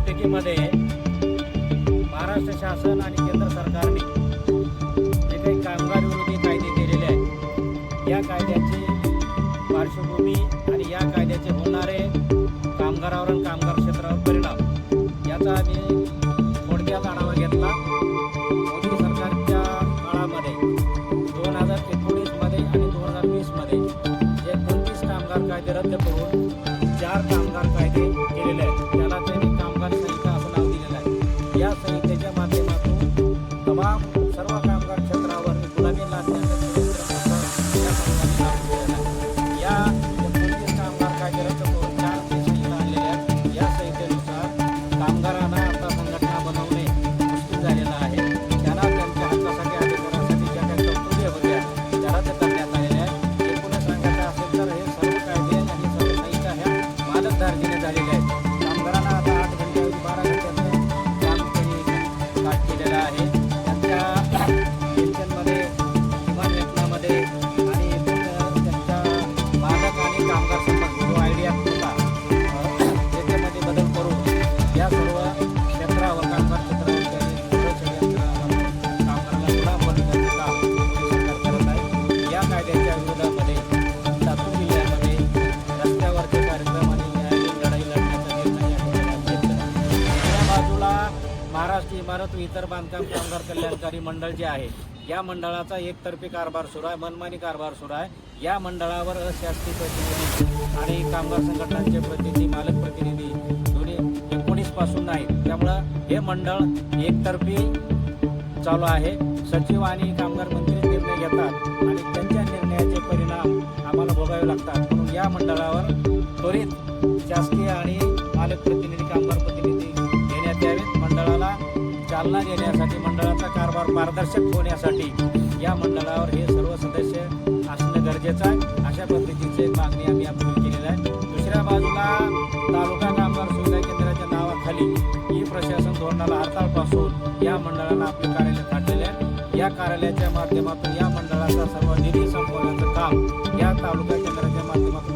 बैठकीमध्ये महाराष्ट्र शासन आणि केंद्र सरकारने जे काही कामगार विरोधी कायदे केलेले आहेत, या कायद्याची पार्श्वभूमी आणि या कायद्याचे होणारे कामगारावर आणि कामगार क्षेत्रावर परिणाम याचा आम्ही थोडक्यात आढावा घेतला. मोदी सरकारच्या काळामध्ये 2019 मध्ये आणि 2020 मध्ये जे 29 कामगार कायदे रद्द करून 4 कामगार कायदे केलेले आहेत. त्याला त्यांनी कामगार संहिता असं नाव दिलेलं आहे. या संहितेच्या माध्यमातून तमाम सर्व कामगार क्षेत्रावर गुलामी लादण्याचं षडयंत्र या सरकारने लागू केलेलं आहे. या 29 कामगार कायदे रद्द करून 4 संहिता आणलेल्या आहेत. या संहितेनुसार कामगारांना आता संघटना बनवणे मुश्किल झालेलं आहे. त्यांना त्यांच्या हक्कासाठी अधिकारासाठी ज्या काही कर्तव्य होत्या त्या रद्द करण्यात आलेल्या आहेत. एकूणच सांगायचं असेल तर हे सर्व कायदे आणि सर्व संहिता ह्या मालकदारकीने झालेल्या आहेत. कामगारांना आता 8 घंटे 12 घंट्याचं काम त्यांनी स्टार्ट केलेलं आहे. त्यांच्या पेन्शनमध्ये किमान वेतनामध्ये आणि त्यांच्या मालक आणि कामगार संबंध जो आयडिया होता त्याच्यामध्ये बदल करून या सर्व क्षेत्रावर कामगार क्षेत्रावर त्यांनी कामगारांना गुलाम बनवण्याचं काम सरकार करत आहे. या कायद्याच्या विरोधामध्ये लातूर जिल्ह्यामध्ये रस्त्यावरचे कार्यक्रम आणि न्यायालयीन लढाई लढण्याचा निर्णय या ठिकाणी आम्ही घेतला. दुसऱ्या बाजूला महाराष्ट्र इमारत व इतर बांधकाम कामगार कल्याणकारी मंडळ जे आहे, या मंडळाचा एकतर्फी कारभार सुरू आहे, मनमानी कारभार सुरू आहे. या मंडळावर अशासकीय प्रतिनिधी आणि कामगार संघटनांचे प्रतिनिधी, मालक प्रतिनिधी दोन्ही 19 पासून नाहीत. त्यामुळं हे मंडळ एकतर्फी चालू आहे. सचिव आणि कामगार मंत्री निर्णय घेतात आणि त्यांच्या निर्णयाचे परिणाम आम्हाला भोगावे लागतात. म्हणून या मंडळावर त्वरित शासकीय आणि मालक प्रतिनिधी, कामगार प्रतिनिधी घेण्यात यावेत. मंडळाला चालना देण्यासाठी, मंडळाचा कारभार पारदर्शक होण्यासाठी या मंडळावर हे सर्व सदस्य असणं गरजेचं आहे. अशा पद्धतीची एक मागणी आम्ही यापूर्वी केलेली आहे. दुसऱ्या बाजूला तालुका कामगार सुविधा केंद्राच्या नावाखाली ई प्रशासन धोरणाला हरताळपासून या मंडळाला आपले कार्यालय काढलेले आहे. या कार्यालयाच्या माध्यमातून या मंडळाचा सर्व निधी संपवण्याचं काम या तालुका केंद्राच्या माध्यमातून